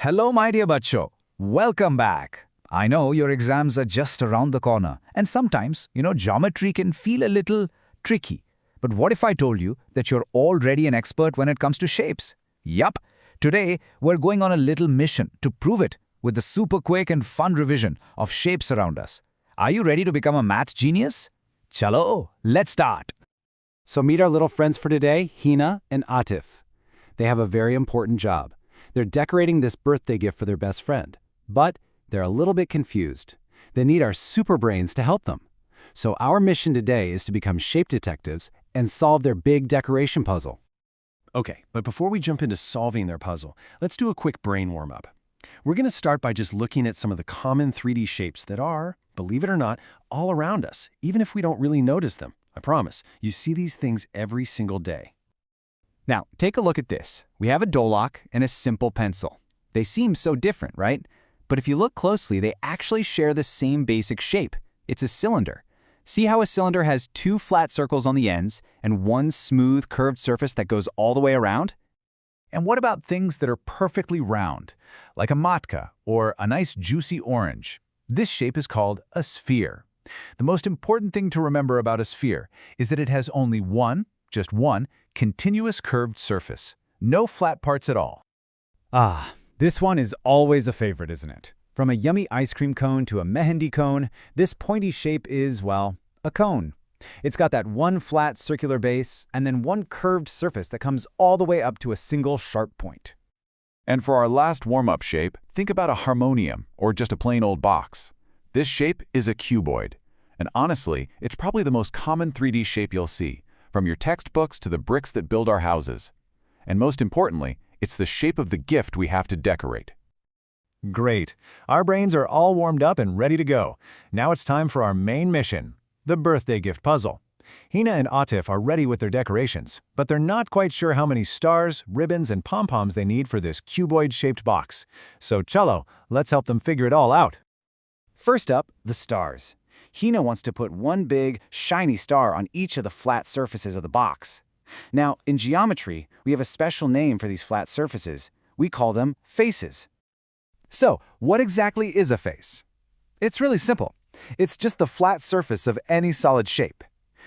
Hello, my dear Bacho. Welcome back. I know your exams are just around the corner, and sometimes, geometry can feel a little tricky. But what if I told you that you're already an expert when it comes to shapes? Yup. Today, we're going on a little mission to prove it with the super quick and fun revision of shapes around us. Are you ready to become a math genius? Chalo, let's start. So meet our little friends for today, Heena and Atif. They have a very important job. They're decorating this birthday gift for their best friend, but they're a little bit confused. They need our super brains to help them. So our mission today is to become shape detectives and solve their big decoration puzzle. Okay, but before we jump into solving their puzzle, let's do a quick brain warm-up. We're going to start by just looking at some of the common 3D shapes that are, believe it or not, all around us, even if we don't really notice them. I promise, you see these things every single day. Now, take a look at this. We have a dolok and a simple pencil. They seem so different, right? But if you look closely, they actually share the same basic shape. It's a cylinder. See how a cylinder has two flat circles on the ends and one smooth curved surface that goes all the way around? And what about things that are perfectly round, like a matka or a nice juicy orange? This shape is called a sphere. The most important thing to remember about a sphere is that it has only just one, continuous curved surface. No flat parts at all. Ah, this one is always a favorite, isn't it? From a yummy ice cream cone to a mehendi cone, this pointy shape is, well, a cone. It's got that one flat circular base and then one curved surface that comes all the way up to a single sharp point. And for our last warm-up shape, think about a harmonium or just a plain old box. This shape is a cuboid. And honestly, it's probably the most common 3D shape you'll see, from your textbooks to the bricks that build our houses. And most importantly, it's the shape of the gift we have to decorate. Great. Our brains are all warmed up and ready to go. Now it's time for our main mission, the birthday gift puzzle. Heena and Atif are ready with their decorations, but they're not quite sure how many stars, ribbons, and pom-poms they need for this cuboid-shaped box. So Chalo, let's help them figure it all out. First up, the stars. Heena wants to put one big, shiny star on each of the flat surfaces of the box. Now, in geometry, we have a special name for these flat surfaces. We call them faces. So, what exactly is a face? It's really simple. It's just the flat surface of any solid shape.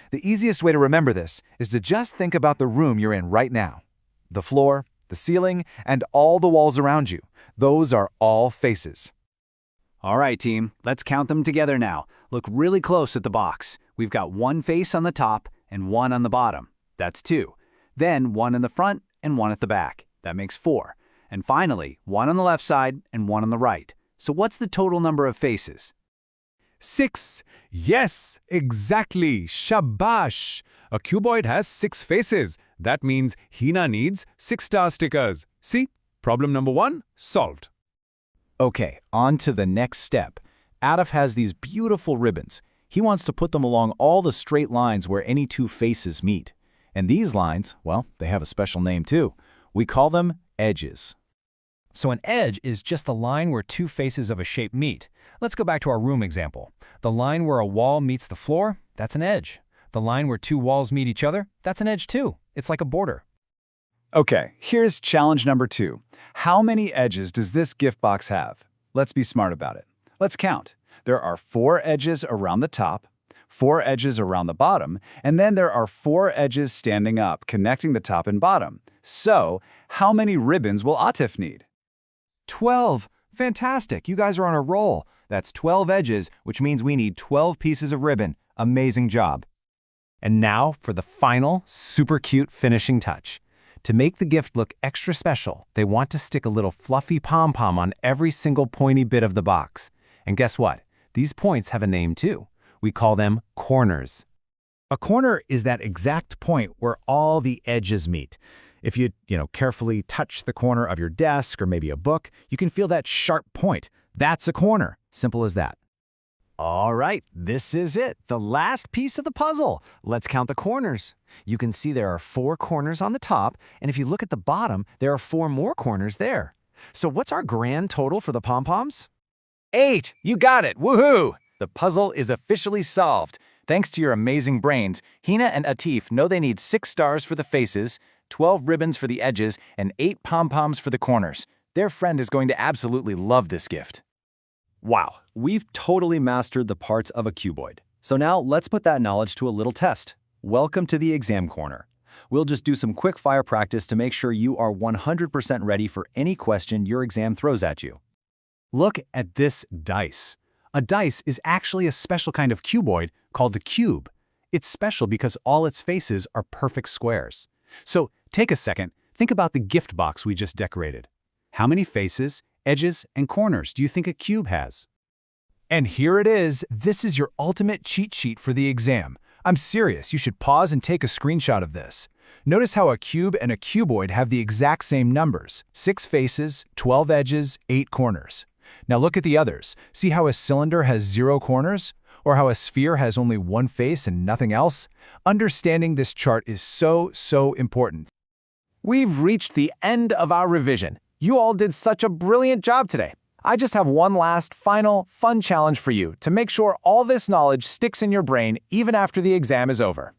The easiest way to remember this is to just think about the room you're in right now. The floor, the ceiling, and all the walls around you. Those are all faces. All right, team, let's count them together now. Look really close at the box. We've got one face on the top and one on the bottom. That's 2. Then one in the front and one at the back. That makes 4. And finally, one on the left side and one on the right. So what's the total number of faces? 6. Yes, exactly. Shabash. A cuboid has 6 faces. That means Heena needs 6 star stickers. See? Problem number 1 solved. Okay, on to the next step. Atif has these beautiful ribbons. He wants to put them along all the straight lines where any two faces meet. And these lines, well, they have a special name too. We call them edges. So an edge is just the line where two faces of a shape meet. Let's go back to our room example. The line where a wall meets the floor, that's an edge. The line where two walls meet each other, that's an edge too. It's like a border. Okay, here's challenge number 2. How many edges does this gift box have? Let's be smart about it. Let's count. There are 4 edges around the top, 4 edges around the bottom, and then there are 4 edges standing up, connecting the top and bottom. So, how many ribbons will Atif need? 12. Fantastic. You guys are on a roll. That's 12 edges, which means we need 12 pieces of ribbon. Amazing job. And now for the final, super cute finishing touch. To make the gift look extra special, they want to stick a little fluffy pom-pom on every single pointy bit of the box. And guess what? These points have a name too. We call them corners. A corner is that exact point where all the edges meet. If you carefully touch the corner of your desk or maybe a book, you can feel that sharp point. That's a corner. Simple as that. All right, this is it, the last piece of the puzzle. Let's count the corners. You can see there are 4 corners on the top, and if you look at the bottom, there are 4 more corners there. So what's our grand total for the pom-poms? 8. You got it. Woohoo! The puzzle is officially solved. Thanks to your amazing brains, Heena and Atif know they need 6 stars for the faces, 12 ribbons for the edges, and 8 pom-poms for the corners. Their friend is going to absolutely love this gift. Wow, we've totally mastered the parts of a cuboid. So now let's put that knowledge to a little test. Welcome to the exam corner. We'll just do some quick fire practice to make sure you are 100% ready for any question your exam throws at you. Look at this dice. A dice is actually a special kind of cuboid called the cube. It's special because all its faces are perfect squares. So take a second, think about the gift box we just decorated. How many faces, edges, and corners do you think a cube has? And here it is. This is your ultimate cheat sheet for the exam. I'm serious, you should pause and take a screenshot of this. Notice how a cube and a cuboid have the exact same numbers: 6 faces, 12 edges, 8 corners. Now look at the others. See how a cylinder has 0 corners? Or how a sphere has only 1 face and nothing else? Understanding this chart is so important. We've reached the end of our revision. You all did such a brilliant job today. I just have one last, final, fun challenge for you to make sure all this knowledge sticks in your brain even after the exam is over.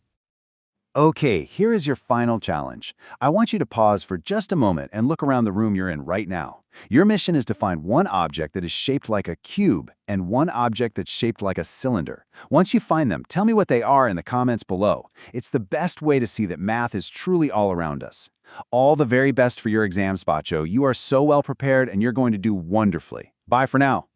Okay, here is your final challenge. I want you to pause for just a moment and look around the room you're in right now. Your mission is to find one object that is shaped like a cube and one object that's shaped like a cylinder. Once you find them, tell me what they are in the comments below. It's the best way to see that math is truly all around us. All the very best for your exam, Spacho. You are so well prepared and you're going to do wonderfully. Bye for now.